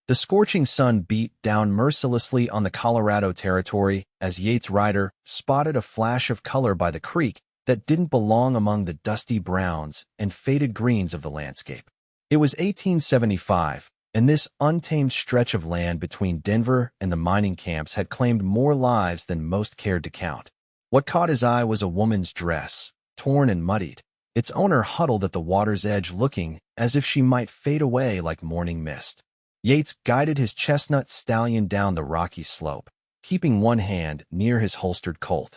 The scorching sun beat down mercilessly on the Colorado Territory as Yates Ryder spotted a flash of color by the creek that didn't belong among the dusty browns and faded greens of the landscape. It was 1875, and this untamed stretch of land between Denver and the mining camps had claimed more lives than most cared to count. What caught his eye was a woman's dress, torn and muddied, its owner huddled at the water's edge looking as if she might fade away like morning mist. Yates guided his chestnut stallion down the rocky slope, keeping one hand near his holstered Colt.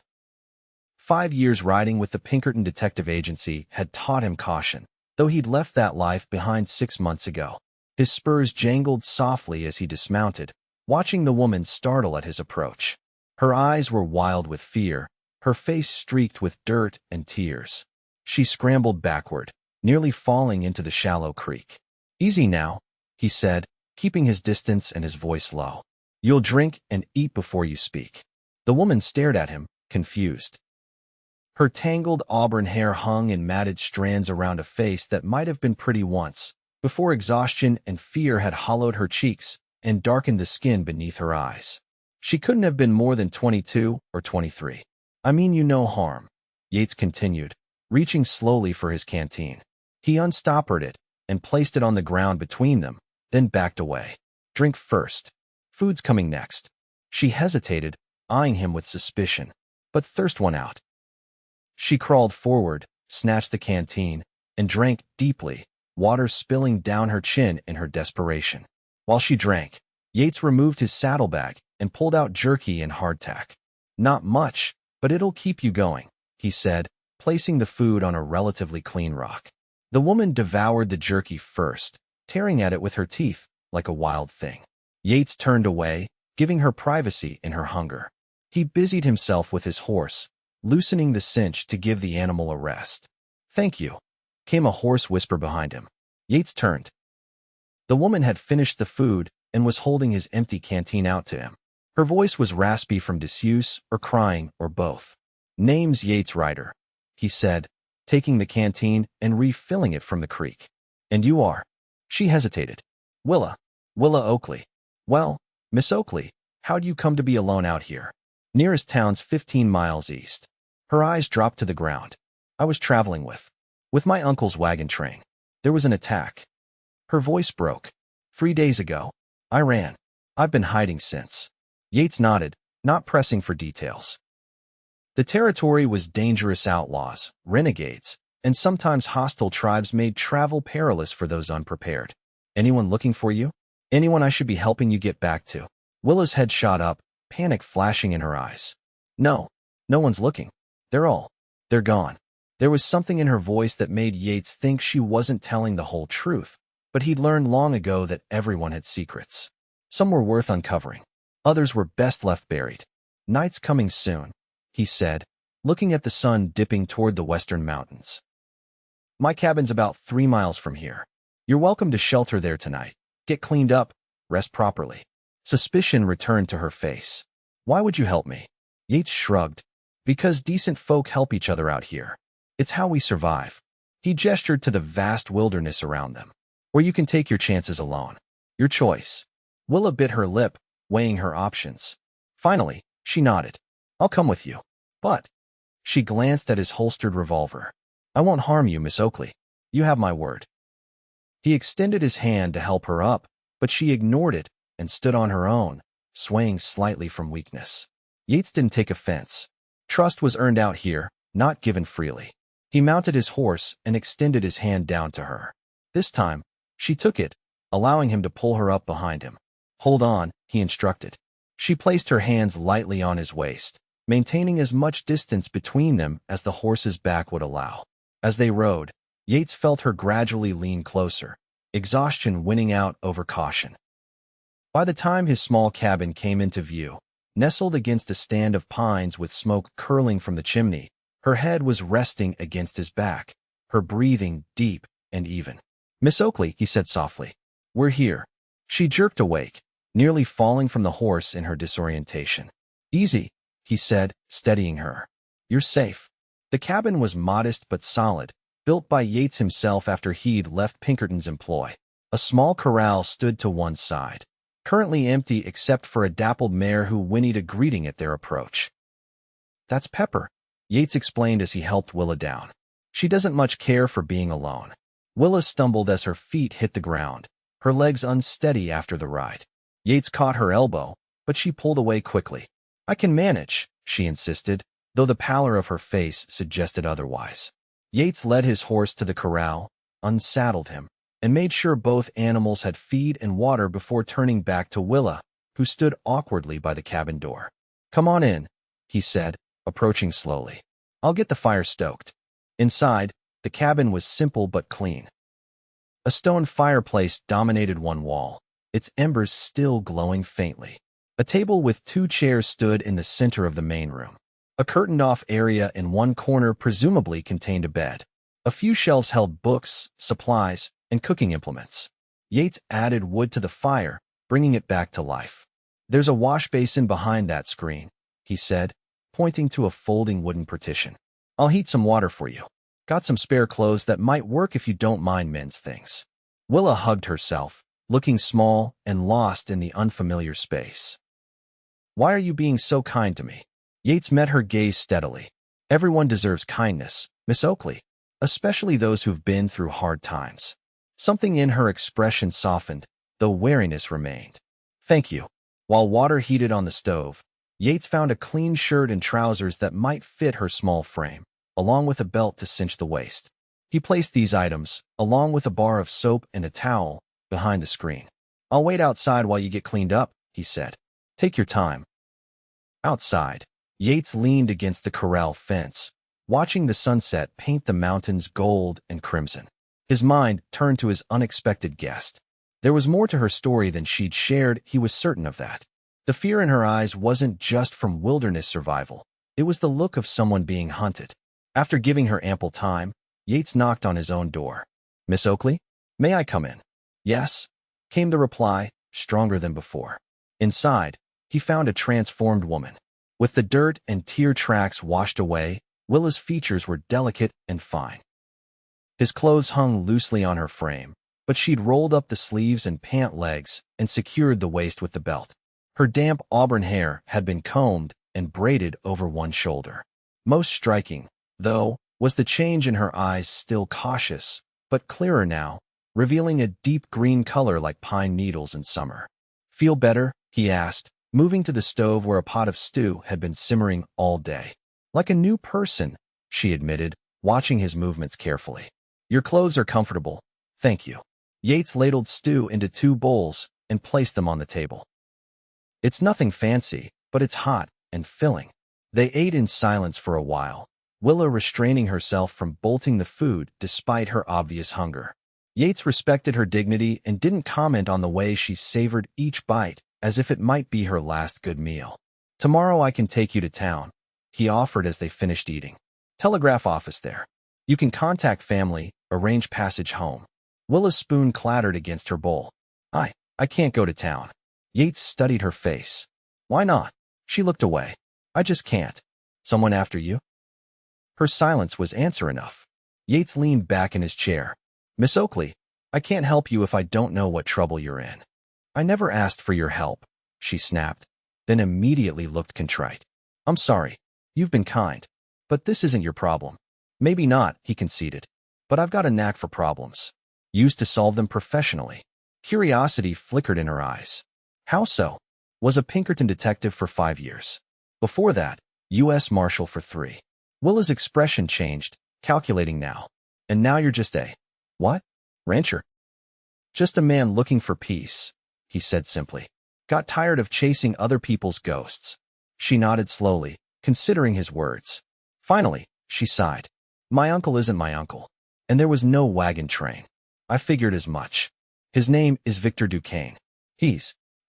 5 years riding with the Pinkerton Detective Agency had taught him caution, though he'd left that life behind 6 months ago. His spurs jangled softly as he dismounted, watching the woman startle at his approach. Her eyes were wild with fear, her face streaked with dirt and tears. She scrambled backward, nearly falling into the shallow creek. "Easy now," he said, keeping his distance and his voice low. "You'll drink and eat before you speak." The woman stared at him, confused. Her tangled auburn hair hung in matted strands around a face that might have been pretty once, before exhaustion and fear had hollowed her cheeks and darkened the skin beneath her eyes. She couldn't have been more than 22 or 23. "I mean you no harm," Yates continued, reaching slowly for his canteen. He unstoppered it and placed it on the ground between them, then backed away. "Drink first. Food's coming next." She hesitated, eyeing him with suspicion, but thirst won out. She crawled forward, snatched the canteen, and drank deeply, water spilling down her chin in her desperation. While she drank, Yates removed his saddlebag and pulled out jerky and hardtack. "Not much, but it'll keep you going," he said, placing the food on a relatively clean rock. The woman devoured the jerky first, tearing at it with her teeth like a wild thing. Yates turned away, giving her privacy in her hunger. He busied himself with his horse, loosening the cinch to give the animal a rest. "Thank you," came a hoarse whisper behind him. Yates turned. The woman had finished the food and was holding his empty canteen out to him. Her voice was raspy from disuse or crying or both. "Name's Yates Ryder," he said, taking the canteen and refilling it from the creek. "And you are?" She hesitated. Willa Oakley." "Well, Miss Oakley, how'd you come to be alone out here? Nearest town's 15 miles east." Her eyes dropped to the ground. "I was traveling with my uncle's wagon train. There was an attack." Her voice broke. 3 days ago. I ran. I've been hiding since." Yates nodded, not pressing for details. The territory was dangerous outlaws, renegades, and sometimes hostile tribes made travel perilous for those unprepared. "Anyone looking for you? Anyone I should be helping you get back to?" Willa's head shot up, panic flashing in her eyes. No one's looking. They're gone." There was something in her voice that made Yates think she wasn't telling the whole truth, but he'd learned long ago that everyone had secrets. Some were worth uncovering. Others were best left buried. "Night's coming soon," he said, looking at the sun dipping toward the western mountains. "My cabin's about 3 miles from here. You're welcome to shelter there tonight. Get cleaned up, rest properly." Suspicion returned to her face. "Why would you help me?" Yates shrugged. "Because decent folk help each other out here. It's how we survive." He gestured to the vast wilderness around them. "Or you can take your chances alone. Your choice." Willa bit her lip, weighing her options. Finally, she nodded. "I'll come with you. But—" She glanced at his holstered revolver. "I won't harm you, Miss Oakley. You have my word." He extended his hand to help her up, but she ignored it and stood on her own, swaying slightly from weakness. Yates didn't take offense. Trust was earned out here, not given freely. He mounted his horse and extended his hand down to her. This time, she took it, allowing him to pull her up behind him. "Hold on," he instructed. She placed her hands lightly on his waist, maintaining as much distance between them as the horse's back would allow. As they rode, Yates felt her gradually lean closer, exhaustion winning out over caution. By the time his small cabin came into view, nestled against a stand of pines with smoke curling from the chimney, her head was resting against his back, her breathing deep and even. "Miss Oakley," he said softly, "we're here." She jerked awake, nearly falling from the horse in her disorientation. "Easy," he said, steadying her. "You're safe." The cabin was modest but solid, built by Yates himself after he'd left Pinkerton's employ. A small corral stood to one side, currently empty except for a dappled mare who whinnied a greeting at their approach. "That's Pepper," Yates explained as he helped Willa down. "She doesn't much care for being alone." Willa stumbled as her feet hit the ground, her legs unsteady after the ride. Yates caught her elbow, but she pulled away quickly. "I can manage," she insisted, though the pallor of her face suggested otherwise. Yates led his horse to the corral, unsaddled him, and made sure both animals had feed and water before turning back to Willa, who stood awkwardly by the cabin door. "Come on in," he said, approaching slowly. "I'll get the fire stoked." Inside, the cabin was simple but clean. A stone fireplace dominated one wall, its embers still glowing faintly. A table with 2 chairs stood in the center of the main room. A curtained-off area in one corner presumably contained a bed. A few shelves held books, supplies, and cooking implements. Yates added wood to the fire, bringing it back to life. "There's a wash basin behind that screen," he said, pointing to a folding wooden partition. "I'll heat some water for you. Got some spare clothes that might work if you don't mind men's things." Willa hugged herself, looking small and lost in the unfamiliar space. "Why are you being so kind to me?" Yates met her gaze steadily. "Everyone deserves kindness, Miss Oakley, especially those who've been through hard times." Something in her expression softened, though wariness remained. "Thank you." While water heated on the stove, Yates found a clean shirt and trousers that might fit her small frame, along with a belt to cinch the waist. He placed these items, along with a bar of soap and a towel, behind the screen. "I'll wait outside while you get cleaned up," he said. "Take your time." Outside, Yates leaned against the corral fence, watching the sunset paint the mountains gold and crimson. His mind turned to his unexpected guest. There was more to her story than she'd shared, he was certain of that. The fear in her eyes wasn't just from wilderness survival. It was the look of someone being hunted. After giving her ample time, Yates knocked on his own door. "Miss Oakley, may I come in?" "Yes," came the reply, stronger than before. Inside, he found a transformed woman. With the dirt and tear tracks washed away, Willa's features were delicate and fine. His clothes hung loosely on her frame, but she'd rolled up the sleeves and pant legs and secured the waist with the belt. Her damp auburn hair had been combed and braided over one shoulder. Most striking, though, was the change in her eyes, still cautious, but clearer now, revealing a deep green color like pine needles in summer. "Feel better?" he asked, moving to the stove where a pot of stew had been simmering all day. "Like a new person," she admitted, watching his movements carefully. "Your clothes are comfortable, thank you." Yates ladled stew into 2 bowls and placed them on the table. "It's nothing fancy, but it's hot and filling." They ate in silence for a while, Willa restraining herself from bolting the food despite her obvious hunger. Yates respected her dignity and didn't comment on the way she savored each bite, as if it might be her last good meal. "Tomorrow I can take you to town," he offered as they finished eating. "Telegraph office there. You can contact family, arrange passage home." Willa's spoon clattered against her bowl. I can't go to town." Yates studied her face. "Why not?" She looked away. "I just can't." "Someone after you?" Her silence was answer enough. Yates leaned back in his chair. "Miss Oakley, I can't help you if I don't know what trouble you're in." "I never asked for your help," she snapped, then immediately looked contrite. "I'm sorry. You've been kind. But this isn't your problem." "Maybe not," he conceded. "But I've got a knack for problems. Used to solve them professionally." Curiosity flickered in her eyes. "How so?" "Was a Pinkerton detective for 5 years. Before that, U.S. Marshal for 3. Willa's expression changed, calculating now. "And now you're just a... what? Rancher?" "Just a man looking for peace," he said simply. "Got tired of chasing other people's ghosts." She nodded slowly, considering his words. Finally, she sighed. "My uncle isn't my uncle. And there was no wagon train. I figured as much. His name is Victor Duquesne.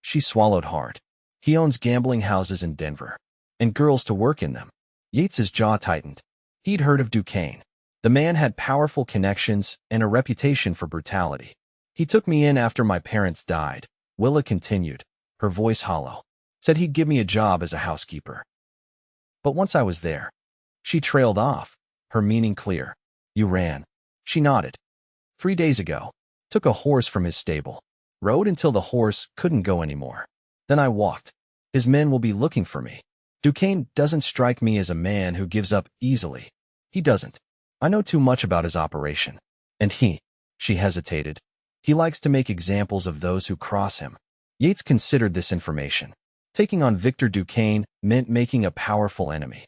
She swallowed hard. "He owns gambling houses in Denver. And girls to work in them." Yates's jaw tightened. He'd heard of Duquesne. The man had powerful connections and a reputation for brutality. "He took me in after my parents died," Willa continued, her voice hollow. "Said he'd give me a job as a housekeeper. But once I was there..." She trailed off, her meaning clear. "You ran." She nodded. 3 days ago. Took a horse from his stable. Rode until the horse couldn't go anymore. Then I walked. His men will be looking for me. Duquesne doesn't strike me as a man who gives up easily. He doesn't. I know too much about his operation. And she hesitated. He likes to make examples of those who cross him. Yates considered this information. Taking on Victor Duquesne meant making a powerful enemy.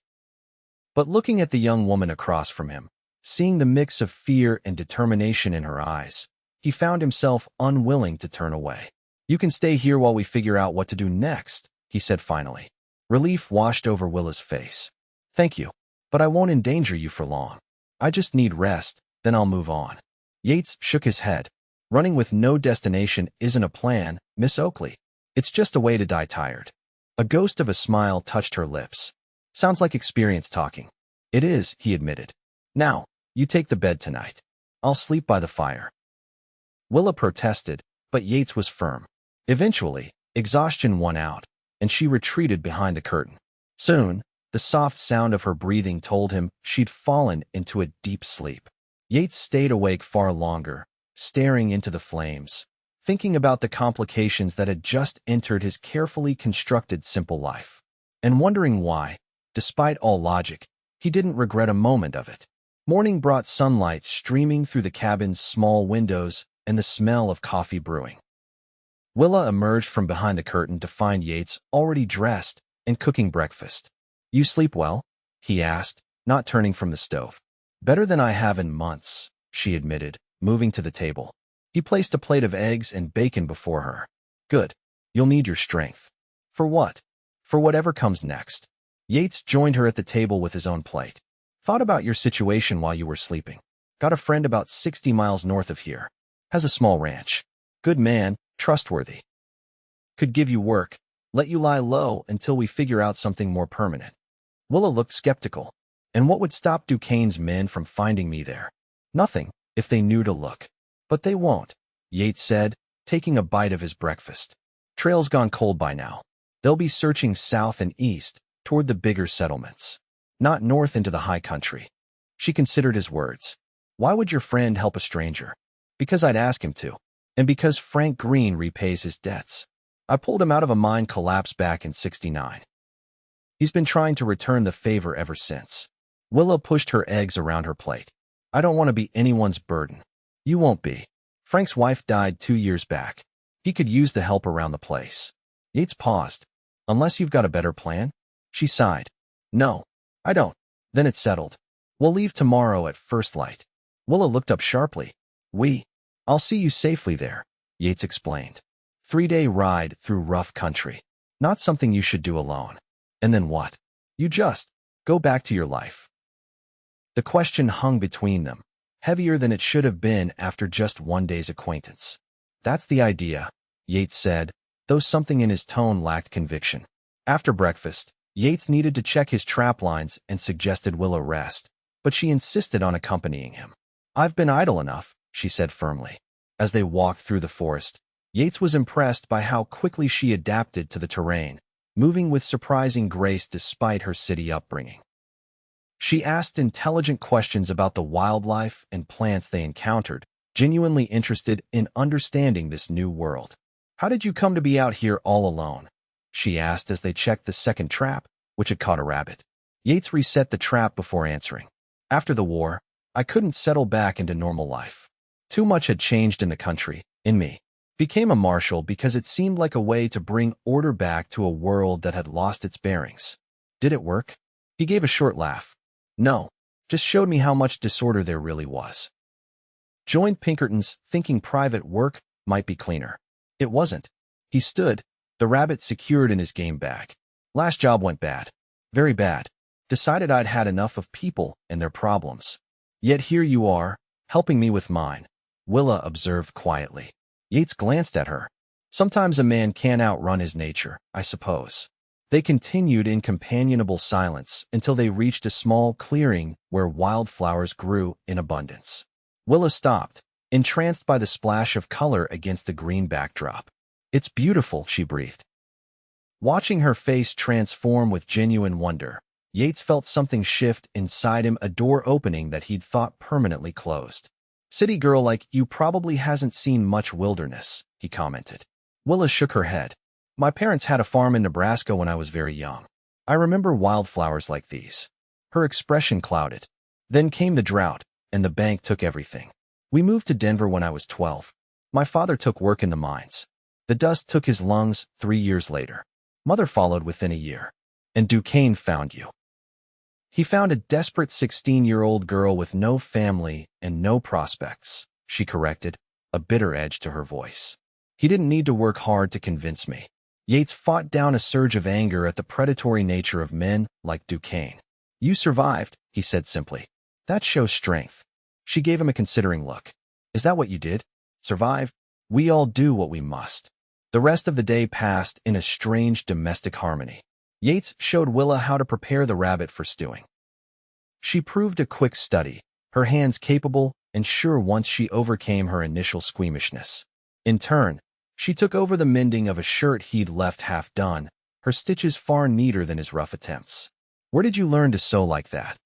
But looking at the young woman across from him, seeing the mix of fear and determination in her eyes, he found himself unwilling to turn away. "You can stay here while we figure out what to do next," he said finally. Relief washed over Willa's face. "Thank you, but I won't endanger you for long. I just need rest, then I'll move on." Yates shook his head. "Running with no destination isn't a plan, Miss Oakley. It's just a way to die tired." A ghost of a smile touched her lips. "Sounds like experience talking." "It is," he admitted. "Now, you take the bed tonight. I'll sleep by the fire." Willa protested, but Yates was firm. Eventually, exhaustion won out, and she retreated behind the curtain. Soon, the soft sound of her breathing told him she'd fallen into a deep sleep. Yates stayed awake far longer, staring into the flames, thinking about the complications that had just entered his carefully constructed simple life, and wondering why, despite all logic, he didn't regret a moment of it. Morning brought sunlight streaming through the cabin's small windows and the smell of coffee brewing. Willa emerged from behind the curtain to find Yates already dressed and cooking breakfast. "You sleep well?" he asked, not turning from the stove. "Better than I have in months," she admitted, moving to the table. He placed a plate of eggs and bacon before her. "Good. You'll need your strength." "For what?" "For whatever comes next." Yates joined her at the table with his own plate. "Thought about your situation while you were sleeping. Got a friend about 60 miles north of here. Has a small ranch. Good man, trustworthy. Could give you work, let you lie low until we figure out something more permanent." Willa looked skeptical. "And what would stop Duquesne's men from finding me there?" "Nothing, if they knew to look." "But they won't," Yates said, taking a bite of his breakfast. "Trail's gone cold by now. They'll be searching south and east, toward the bigger settlements. Not north into the high country." She considered his words. "Why would your friend help a stranger?" "Because I'd ask him to. And because Frank Green repays his debts. I pulled him out of a mine collapse back in '69. He's been trying to return the favor ever since." Willa pushed her eggs around her plate. "I don't want to be anyone's burden." "You won't be. Frank's wife died 2 years back. He could use the help around the place." Yates paused. "Unless you've got a better plan?" She sighed. "No, I don't." "Then it's settled. We'll leave tomorrow at first light." Willa looked up sharply. I'll see you safely there," Yates explained. 3-day ride through rough country. Not something you should do alone. And then what? You just go back to your life." The question hung between them, heavier than it should have been after just one day's acquaintance. "That's the idea," Yates said, though something in his tone lacked conviction. After breakfast, Yates needed to check his trap lines and suggested Willa rest, but she insisted on accompanying him. "I've been idle enough," she said firmly. As they walked through the forest, Yates was impressed by how quickly she adapted to the terrain, moving with surprising grace despite her city upbringing. She asked intelligent questions about the wildlife and plants they encountered, genuinely interested in understanding this new world. "How did you come to be out here all alone?" she asked as they checked the second trap, which had caught a rabbit. Yates reset the trap before answering. "After the war, I couldn't settle back into normal life. Too much had changed in the country, in me. Became a marshal because it seemed like a way to bring order back to a world that had lost its bearings." "Did it work?" He gave a short laugh. "No, just showed me how much disorder there really was. Joined Pinkerton's thinking private work might be cleaner. It wasn't." He stood, the rabbit secured in his game bag. "Last job went bad. Very bad. Decided I'd had enough of people and their problems. Yet here you are, helping me with mine," Willa observed quietly. Yates glanced at her. "Sometimes a man can't outrun his nature, I suppose." They continued in companionable silence until they reached a small clearing where wildflowers grew in abundance. Willa stopped, entranced by the splash of color against the green backdrop. "It's beautiful," she breathed. Watching her face transform with genuine wonder, Yates felt something shift inside him, a door opening that he'd thought permanently closed. City girl like you probably hasn't seen much wilderness, he commented. Willa shook her head. My parents had a farm in Nebraska when I was very young. I remember wildflowers like these. Her expression clouded. Then came the drought, and the bank took everything. We moved to Denver when I was 12. My father took work in the mines. The dust took his lungs 3 years later. Mother followed within a year. And Duquesne found you. He found a desperate 16-year-old girl with no family and no prospects, she corrected, a bitter edge to her voice. He didn't need to work hard to convince me. Yates fought down a surge of anger at the predatory nature of men like Duquesne. You survived, he said simply. That shows strength. She gave him a considering look. Is that what you did? Survive? We all do what we must. The rest of the day passed in a strange domestic harmony. Yates showed Willa how to prepare the rabbit for stewing. She proved a quick study, her hands capable and sure once she overcame her initial squeamishness. In turn, she took over the mending of a shirt he'd left half done, her stitches far neater than his rough attempts. Where did you learn to sew like that?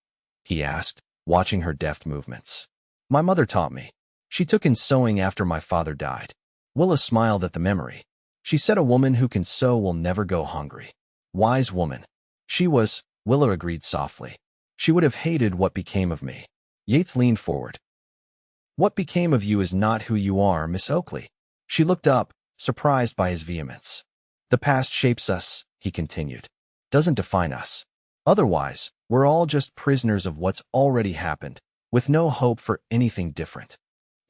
He asked, watching her deft movements. My mother taught me. She took in sewing after my father died. Willa smiled at the memory. She said a woman who can sew will never go hungry. Wise woman. She was, Willa agreed softly. She would have hated what became of me. Yates leaned forward. What became of you is not who you are, Miss Oakley. She looked up, surprised by his vehemence. The past shapes us, he continued. Doesn't define us. Otherwise, we're all just prisoners of what's already happened, with no hope for anything different.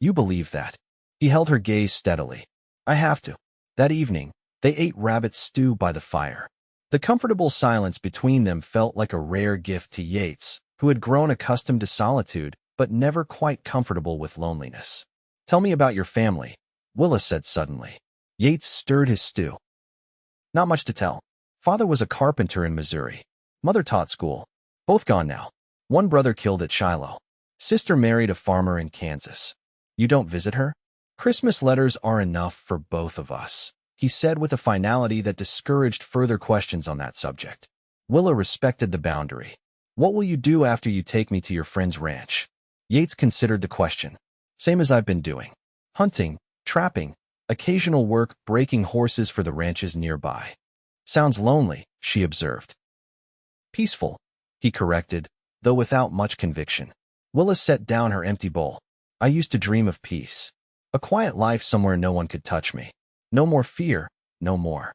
You believe that? He held her gaze steadily. I have to. That evening, they ate rabbit stew by the fire. The comfortable silence between them felt like a rare gift to Yates, who had grown accustomed to solitude but never quite comfortable with loneliness. Tell me about your family, Willa said suddenly. Yates stirred his stew. Not much to tell. Father was a carpenter in Missouri. Mother taught school. Both gone now. One brother killed at Shiloh. Sister married a farmer in Kansas. You don't visit her? Christmas letters are enough for both of us, he said with a finality that discouraged further questions on that subject. Willa respected the boundary. What will you do after you take me to your friend's ranch? Yates considered the question. Same as I've been doing. Hunting, trapping, occasional work breaking horses for the ranches nearby. Sounds lonely, she observed. Peaceful, he corrected, though without much conviction. Willa set down her empty bowl. I used to dream of peace. A quiet life somewhere no one could touch me. No more fear, no more.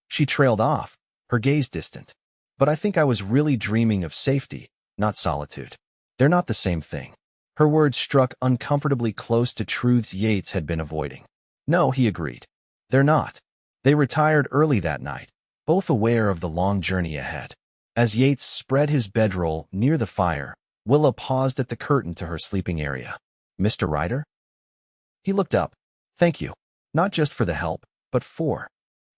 She trailed off, her gaze distant. But I think I was really dreaming of safety, not solitude. They're not the same thing. Her words struck uncomfortably close to truths Yates had been avoiding. No, he agreed. They're not. They retired early that night, both aware of the long journey ahead. As Yates spread his bedroll near the fire, Willa paused at the curtain to her sleeping area. Mr. Ryder? He looked up. Thank you. Not just for the help, but for.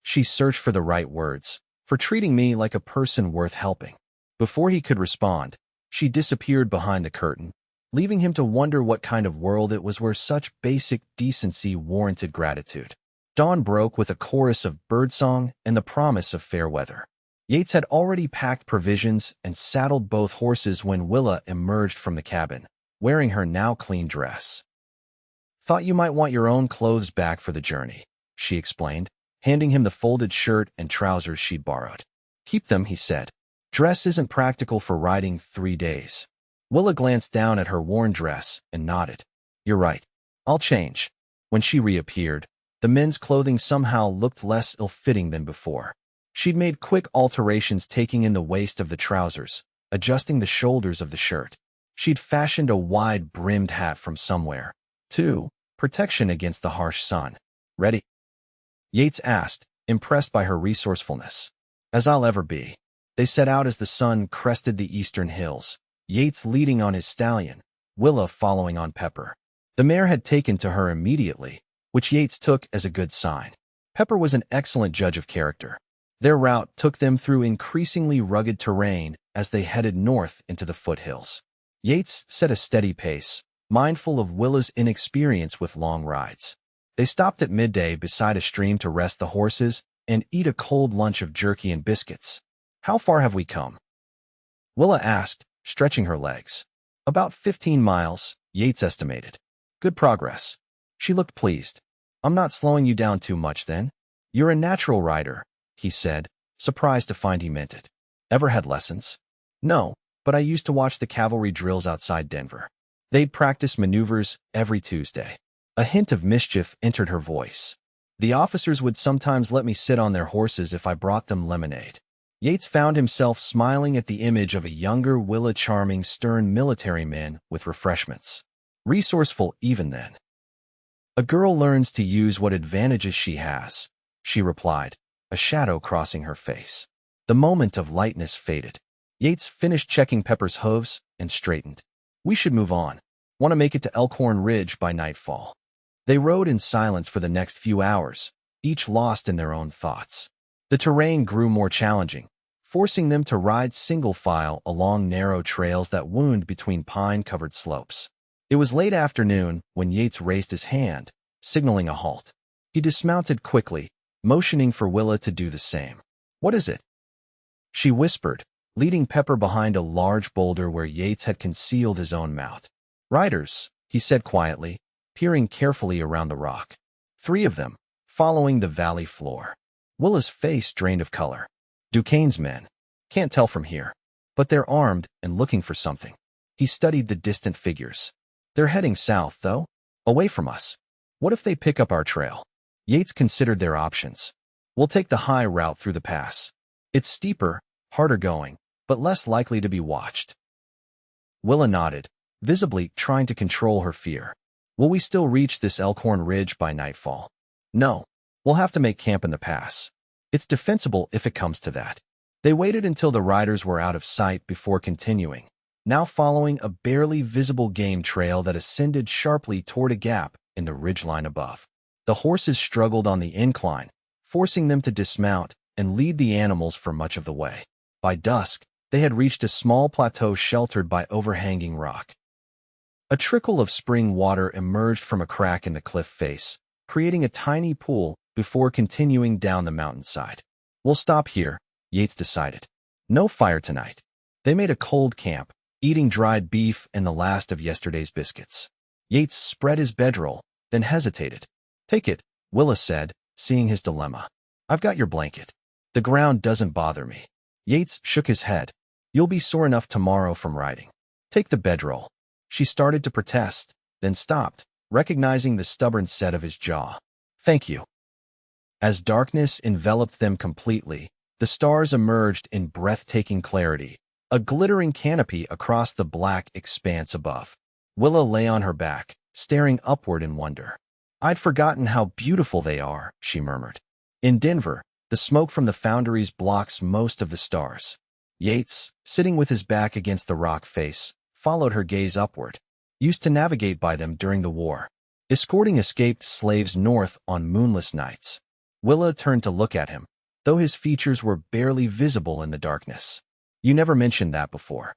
She searched for the right words, for treating me like a person worth helping. Before he could respond, she disappeared behind the curtain, leaving him to wonder what kind of world it was where such basic decency warranted gratitude. Dawn broke with a chorus of birdsong and the promise of fair weather. Yates had already packed provisions and saddled both horses when Willa emerged from the cabin, wearing her now clean dress. Thought you might want your own clothes back for the journey, she explained, handing him the folded shirt and trousers she'd borrowed. Keep them, he said. Dress isn't practical for riding 3 days. Willa glanced down at her worn dress and nodded. You're right. I'll change. When she reappeared, the men's clothing somehow looked less ill-fitting than before. She'd made quick alterations, taking in the waist of the trousers, adjusting the shoulders of the shirt. She'd fashioned a wide-brimmed hat from somewhere, too, protection against the harsh sun. Ready? Yates asked, impressed by her resourcefulness. As I'll ever be. They set out as the sun crested the eastern hills, Yates leading on his stallion, Willa following on Pepper. The mare had taken to her immediately, which Yates took as a good sign. Pepper was an excellent judge of character. Their route took them through increasingly rugged terrain as they headed north into the foothills. Yates set a steady pace, mindful of Willa's inexperience with long rides. They stopped at midday beside a stream to rest the horses and eat a cold lunch of jerky and biscuits. How far have we come? Willa asked, stretching her legs. About 15 miles, Yates estimated. Good progress. She looked pleased. I'm not slowing you down too much then. You're a natural rider, he said, surprised to find he meant it. Ever had lessons? No, but I used to watch the cavalry drills outside Denver. They'd practice maneuvers every Tuesday. A hint of mischief entered her voice. The officers would sometimes let me sit on their horses if I brought them lemonade. Yates found himself smiling at the image of a younger, charming, stern military man with refreshments. Resourceful even then. A girl learns to use what advantages she has, she replied, a shadow crossing her face. The moment of lightness faded. Yates finished checking Pepper's hooves and straightened. We should move on. Want to make it to Elkhorn Ridge by nightfall. They rode in silence for the next few hours, each lost in their own thoughts. The terrain grew more challenging, forcing them to ride single file along narrow trails that wound between pine-covered slopes. It was late afternoon when Yates raised his hand, signaling a halt. He dismounted quickly, motioning for Willa to do the same. What is it? She whispered, leading Pepper behind a large boulder where Yates had concealed his own mount. Riders, he said quietly, peering carefully around the rock. 3 of them, following the valley floor. Willa's face drained of color. Duquesne's men. Can't tell from here. But they're armed and looking for something. He studied the distant figures. They're heading south, though, away from us. What if they pick up our trail? Yates considered their options. We'll take the high route through the pass. It's steeper, harder going, but less likely to be watched. Willa nodded, visibly trying to control her fear. Will we still reach this Elkhorn Ridge by nightfall? No. We'll have to make camp in the pass. It's defensible if it comes to that. They waited until the riders were out of sight before continuing, now following a barely visible game trail that ascended sharply toward a gap in the ridgeline above. The horses struggled on the incline, forcing them to dismount and lead the animals for much of the way. By dusk, they had reached a small plateau sheltered by overhanging rock. A trickle of spring water emerged from a crack in the cliff face, creating a tiny pool before continuing down the mountainside. We'll stop here, Yates decided. No fire tonight. They made a cold camp, eating dried beef and the last of yesterday's biscuits. Yates spread his bedroll, then hesitated. Take it, Willa said, seeing his dilemma. I've got your blanket. The ground doesn't bother me. Yates shook his head. You'll be sore enough tomorrow from riding. Take the bedroll. She started to protest, then stopped, recognizing the stubborn set of his jaw. Thank you. As darkness enveloped them completely, the stars emerged in breathtaking clarity, a glittering canopy across the black expanse above. Willa lay on her back, staring upward in wonder. I'd forgotten how beautiful they are, she murmured. In Denver, the smoke from the foundries blocks most of the stars. Yates, sitting with his back against the rock face, followed her gaze upward, used to navigate by them during the war, escorting escaped slaves north on moonless nights. Willa turned to look at him, though his features were barely visible in the darkness. You never mentioned that before.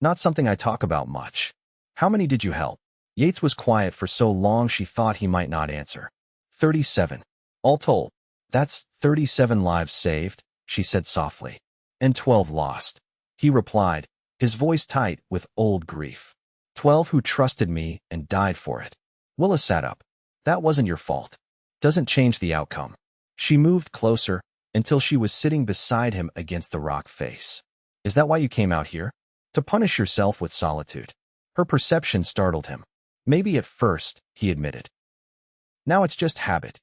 Not something I talk about much. How many did you help? Yates was quiet for so long she thought he might not answer. 37. All told. That's 37 lives saved, she said softly. And 12 lost. He replied, his voice tight with old grief. 12 who trusted me and died for it. Willa sat up. That wasn't your fault. Doesn't change the outcome. She moved closer until she was sitting beside him against the rock face. Is that why you came out here? To punish yourself with solitude. Her perception startled him. Maybe at first, he admitted. Now it's just habit.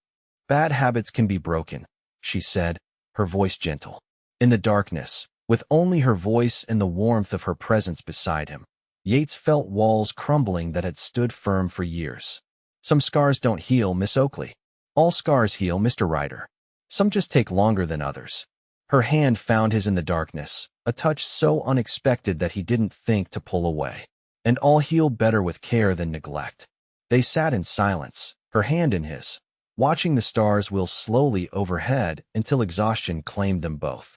Bad habits can be broken, she said, her voice gentle. In the darkness, with only her voice and the warmth of her presence beside him, Yates felt walls crumbling that had stood firm for years. Some scars don't heal, Miss Oakley. All scars heal, Mr. Ryder. Some just take longer than others. Her hand found his in the darkness, a touch so unexpected that he didn't think to pull away. And all heal better with care than neglect. They sat in silence, her hand in his, watching the stars wheel slowly overhead until exhaustion claimed them both.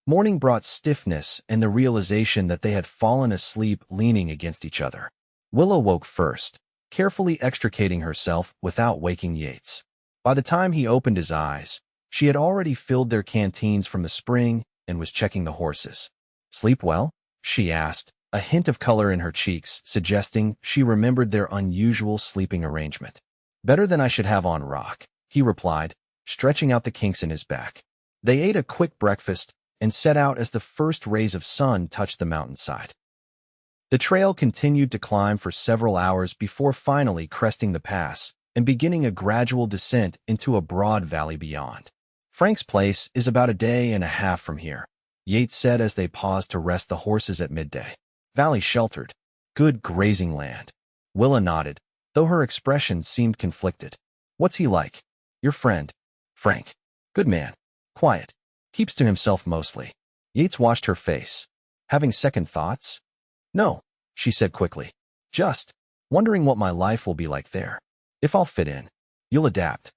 Morning brought stiffness and the realization that they had fallen asleep leaning against each other. Willa woke first, carefully extricating herself without waking Yates. By the time he opened his eyes, she had already filled their canteens from the spring and was checking the horses. Sleep well? She asked, a hint of color in her cheeks, suggesting she remembered their unusual sleeping arrangement. "Better than I should have on rock," he replied, stretching out the kinks in his back. They ate a quick breakfast and set out as the first rays of sun touched the mountainside. The trail continued to climb for several hours before finally cresting the pass and beginning a gradual descent into a broad valley beyond. "Frank's place is about a day and a half from here," Yates said as they paused to rest the horses at midday. "Valley sheltered. Good grazing land." Willa nodded, though her expression seemed conflicted. "What's he like?" "Your friend. Frank. Good man. Quiet. Keeps to himself mostly." Yates watched her face. "Having second thoughts?" "No," she said quickly. "Just wondering what my life will be like there. If I'll fit in. You'll adapt.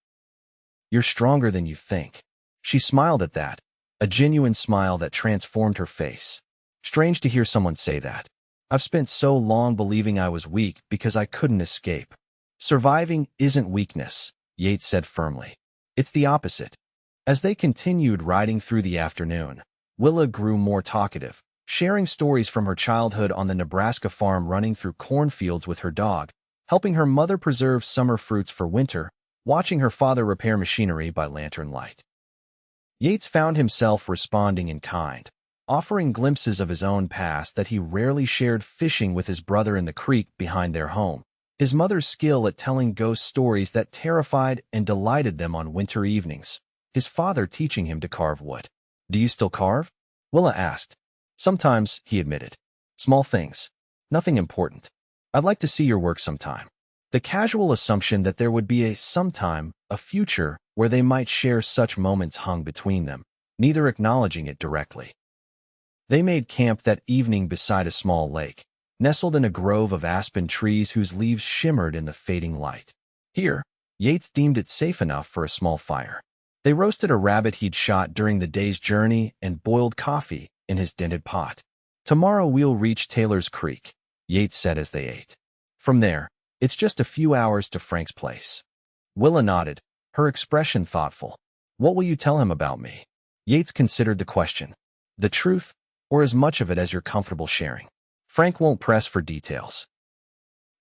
You're stronger than you think." She smiled at that, a genuine smile that transformed her face. Strange to hear someone say that. "I've spent so long believing I was weak because I couldn't escape." "Surviving isn't weakness," Yates said firmly. "It's the opposite." As they continued riding through the afternoon, Willa grew more talkative, sharing stories from her childhood on the Nebraska farm, running through cornfields with her dog, helping her mother preserve summer fruits for winter, watching her father repair machinery by lantern light. Yates found himself responding in kind, offering glimpses of his own past that he rarely shared, fishing with his brother in the creek behind their home, his mother's skill at telling ghost stories that terrified and delighted them on winter evenings, his father teaching him to carve wood. "Do you still carve?" Willa asked. "Sometimes," he admitted. "Small things. Nothing important. I'd like to see your work sometime." The casual assumption that there would be a sometime, a future, where they might share such moments hung between them, neither acknowledging it directly. They made camp that evening beside a small lake, nestled in a grove of aspen trees whose leaves shimmered in the fading light. Here, Yates deemed it safe enough for a small fire. They roasted a rabbit he'd shot during the day's journey and boiled coffee in his dented pot. "Tomorrow we'll reach Taylor's Creek," Yates said as they ate. "From there, it's just a few hours to Frank's place." Willa nodded, her expression thoughtful. "What will you tell him about me?" Yates considered the question. "The truth, or as much of it as you're comfortable sharing?" "Frank won't press for details."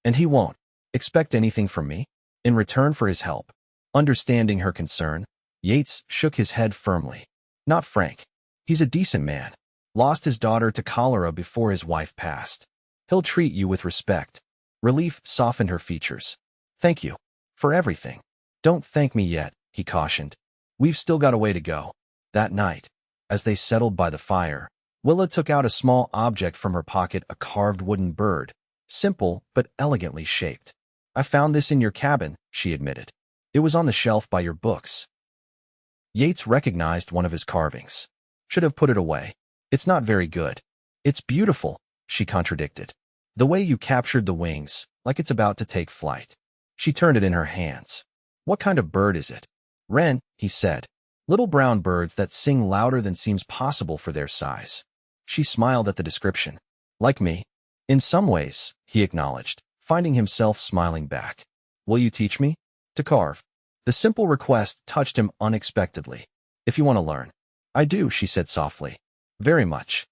"And he won't expect anything from me?" In return for his help. Understanding her concern, Yates shook his head firmly. "Not Frank. He's a decent man. Lost his daughter to cholera before his wife passed. He'll treat you with respect." Relief softened her features. "Thank you. For everything." "Don't thank me yet," he cautioned. "We've still got a way to go." That night, as they settled by the fire, Willa took out a small object from her pocket, a carved wooden bird, simple but elegantly shaped. "I found this in your cabin," she admitted. "It was on the shelf by your books." Yates recognized one of his carvings. "Should have put it away. It's not very good." "It's beautiful," she contradicted. "The way you captured the wings, like it's about to take flight." She turned it in her hands. "What kind of bird is it?" "Wren," he said. "Little brown birds that sing louder than seems possible for their size." She smiled at the description. "Like me." "In some ways," he acknowledged, finding himself smiling back. "Will you teach me?" "To carve." The simple request touched him unexpectedly. "If you want to learn." "I do," she said softly. "Very much."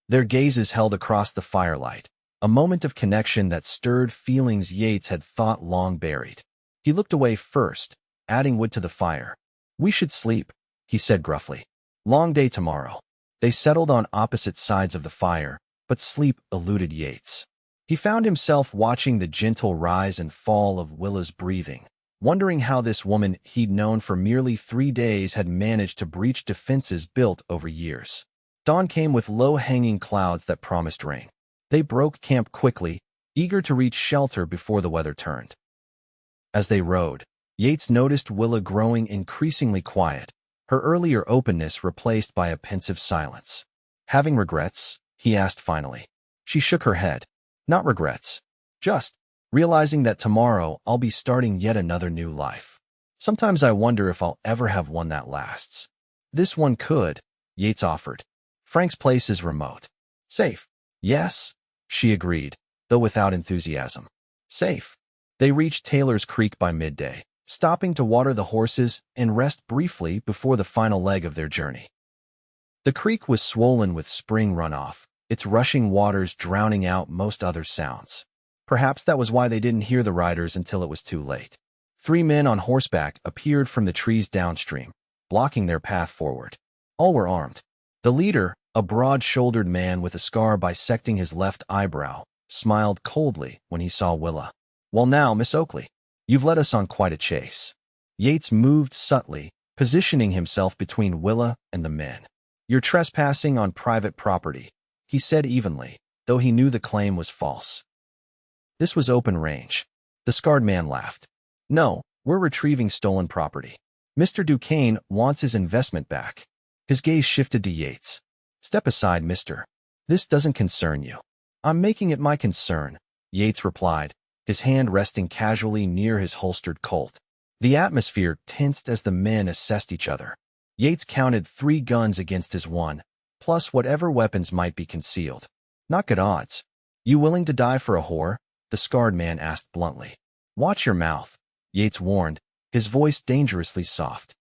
Their gazes held across the firelight, a moment of connection that stirred feelings Yates had thought long buried. He looked away first, adding wood to the fire. "We should sleep," he said gruffly. "Long day tomorrow." They settled on opposite sides of the fire, but sleep eluded Yates. He found himself watching the gentle rise and fall of Willa's breathing, wondering how this woman he'd known for merely 3 days had managed to breach defenses built over years. Dawn came with low-hanging clouds that promised rain. They broke camp quickly, eager to reach shelter before the weather turned. As they rode, Yates noticed Willa growing increasingly quiet, her earlier openness replaced by a pensive silence. "Having regrets?" he asked finally. She shook her head. "Not regrets. Just realizing that tomorrow I'll be starting yet another new life. Sometimes I wonder if I'll ever have one that lasts." "This one could," Yates offered. "Frank's place is remote." "Safe." "Yes," she agreed, though without enthusiasm. "Safe." They reached Taylor's Creek by midday, stopping to water the horses and rest briefly before the final leg of their journey. The creek was swollen with spring runoff, its rushing waters drowning out most other sounds. Perhaps that was why they didn't hear the riders until it was too late. 3 men on horseback appeared from the trees downstream, blocking their path forward. All were armed. The leader, a broad-shouldered man with a scar bisecting his left eyebrow, smiled coldly when he saw Willa. "Well now, Miss Oakley, you've led us on quite a chase." Yates moved subtly, positioning himself between Willa and the men. "You're trespassing on private property," he said evenly, though he knew the claim was false. This was open range. The scarred man laughed. "No, we're retrieving stolen property. Mr. Duquesne wants his investment back." His gaze shifted to Yates. "Step aside, mister. This doesn't concern you." "I'm making it my concern," Yates replied, his hand resting casually near his holstered Colt. The atmosphere tensed as the men assessed each other. Yates counted 3 guns against his 1, plus whatever weapons might be concealed. "Not good odds." "You willing to die for a whore?" the scarred man asked bluntly. "Watch your mouth," Yates warned, his voice dangerously soft.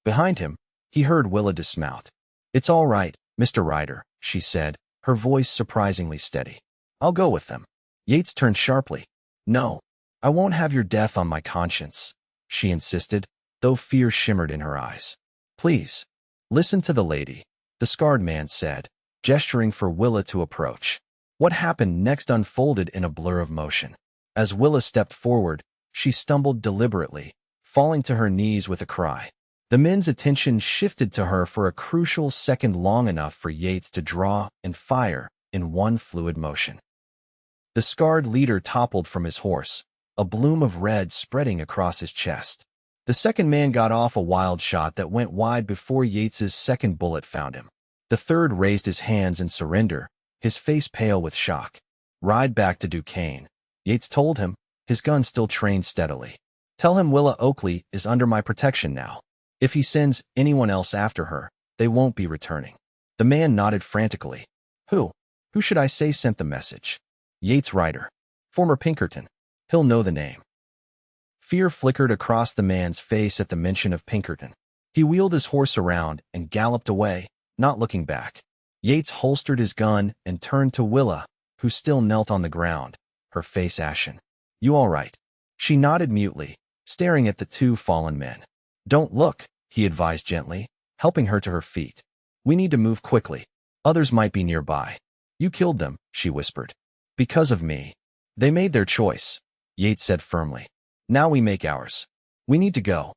Behind him, he heard Willa dismount. "It's all right, Mr. Ryder," she said, her voice surprisingly steady. "I'll go with them." Yates turned sharply. "No, I won't have your death on my conscience," she insisted, though fear shimmered in her eyes. "Please, listen to the lady," the scarred man said, gesturing for Willa to approach. What happened next unfolded in a blur of motion. As Willa stepped forward, she stumbled deliberately, falling to her knees with a cry. The men's attention shifted to her for a crucial second long enough for Yates to draw and fire in one fluid motion. The scarred leader toppled from his horse, a bloom of red spreading across his chest. The second man got off a wild shot that went wide before Yates's second bullet found him. The third raised his hands in surrender, his face pale with shock. "Ride back to Duquesne," Yates told him, his gun still trained steadily. "Tell him Willa Oakley is under my protection now. If he sends anyone else after her, they won't be returning." The man nodded frantically. Who should I say sent the message?" "Yates Ryder. Former Pinkerton. He'll know the name." Fear flickered across the man's face at the mention of Pinkerton. He wheeled his horse around and galloped away, not looking back. Yates holstered his gun and turned to Willa, who still knelt on the ground, her face ashen. "You all right?" She nodded mutely, staring at the 2 fallen men. "Don't look," he advised gently, helping her to her feet. "We need to move quickly. Others might be nearby." "You killed them," she whispered. "Because of me. They made their choice," Yates said firmly. "Now we make ours. We need to go."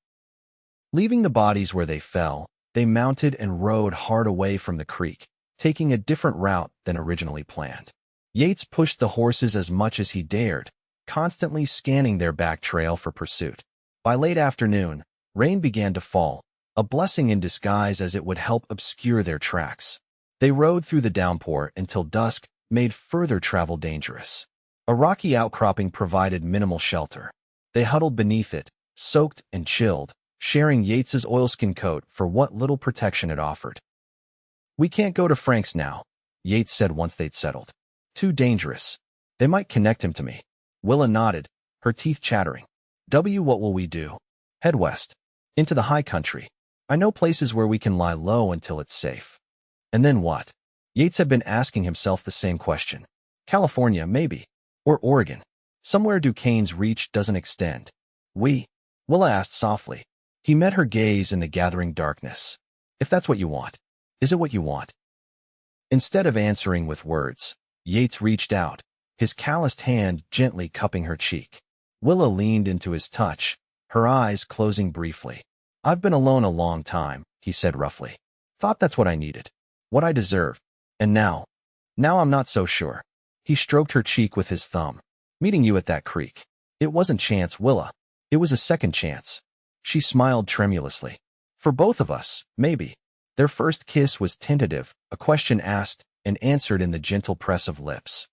Leaving the bodies where they fell, they mounted and rode hard away from the creek, taking a different route than originally planned. Yates pushed the horses as much as he dared, constantly scanning their back trail for pursuit. By late afternoon, rain began to fall, a blessing in disguise as it would help obscure their tracks. They rode through the downpour until dusk made further travel dangerous. A rocky outcropping provided minimal shelter. They huddled beneath it, soaked and chilled, sharing Yates's oilskin coat for what little protection it offered. "We can't go to Frank's now," Yates said once they'd settled. "Too dangerous. They might connect him to me." Willa nodded, her teeth chattering. What will we do?" "Head west. Into the high country. I know places where we can lie low until it's safe." "And then what?" Yates had been asking himself the same question. "California, maybe. Or Oregon. Somewhere Duquesne's reach doesn't extend." Willa asked softly. He met her gaze in the gathering darkness. "If that's what you want. Is it what you want?" Instead of answering with words, Yates reached out, his calloused hand gently cupping her cheek. Willa leaned into his touch, her eyes closing briefly. "I've been alone a long time," he said roughly. "Thought that's what I needed. What I deserved. And now I'm not so sure." He stroked her cheek with his thumb. "Meeting you at that creek. It wasn't chance, Willa. It was a second chance." She smiled tremulously. "For both of us, maybe." Their first kiss was tentative, a question asked and answered in the gentle press of lips.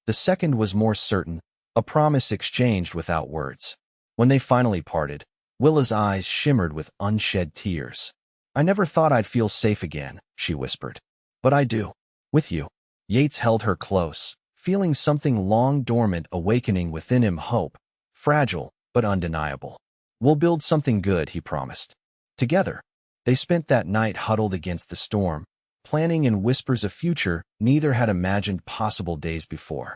The second was more certain, a promise exchanged without words. When they finally parted, Willa's eyes shimmered with unshed tears. "I never thought I'd feel safe again," she whispered. "But I do. With you." Yates held her close, feeling something long dormant awakening within him, hope, fragile but undeniable. "We'll build something good," he promised. Together, they spent that night huddled against the storm, planning in whispers a future neither had imagined possible days before.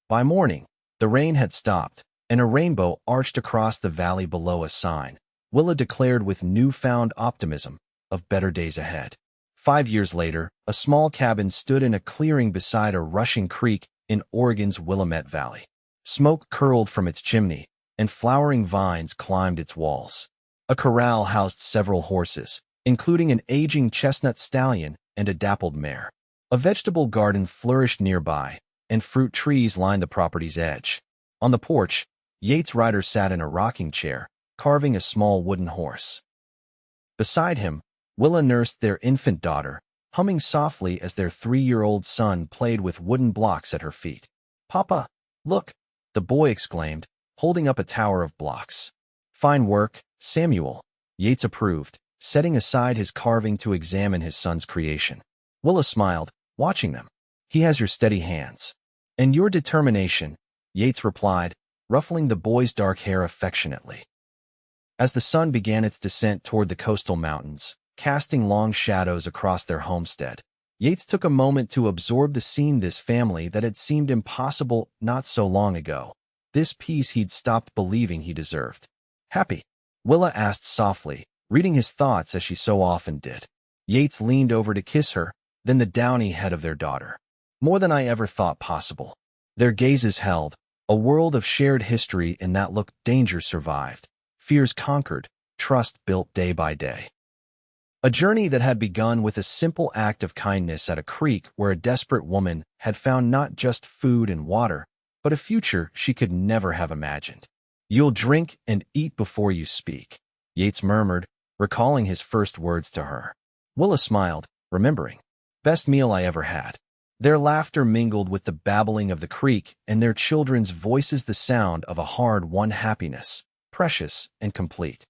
By morning, the rain had stopped, and a rainbow arched across the valley below a sign. Willa declared with newfound optimism of better days ahead. 5 years later, a small cabin stood in a clearing beside a rushing creek in Oregon's Willamette Valley. Smoke curled from its chimney, and flowering vines climbed its walls. A corral housed several horses, including an aging chestnut stallion and a dappled mare. A vegetable garden flourished nearby, and fruit trees lined the property's edge. On the porch, Yates Ryder sat in a rocking chair, carving a small wooden horse. Beside him, Willa nursed their infant daughter, humming softly as their 3-year-old son played with wooden blocks at her feet. "Papa, look!" the boy exclaimed, holding up a tower of blocks. "Fine work, Samuel," Yates approved, setting aside his carving to examine his son's creation. Willa smiled, watching them. "He has your steady hands. And your determination," Yates replied, ruffling the boy's dark hair affectionately. As the sun began its descent toward the coastal mountains, casting long shadows across their homestead, Yates took a moment to absorb the scene. This family that had seemed impossible not so long ago. This peace he'd stopped believing he deserved. "Happy?" Willa asked softly, reading his thoughts as she so often did. Yates leaned over to kiss her, then the downy head of their daughter. "More than I ever thought possible." Their gazes held, a world of shared history in that look. Danger survived, fears conquered, trust built day by day. A journey that had begun with a simple act of kindness at a creek where a desperate woman had found not just food and water, but a future she could never have imagined. "You'll drink and eat before you speak," Yates murmured, recalling his first words to her. Willa smiled, remembering. "Best meal I ever had." Their laughter mingled with the babbling of the creek and their children's voices, the sound of a hard-won happiness, precious and complete.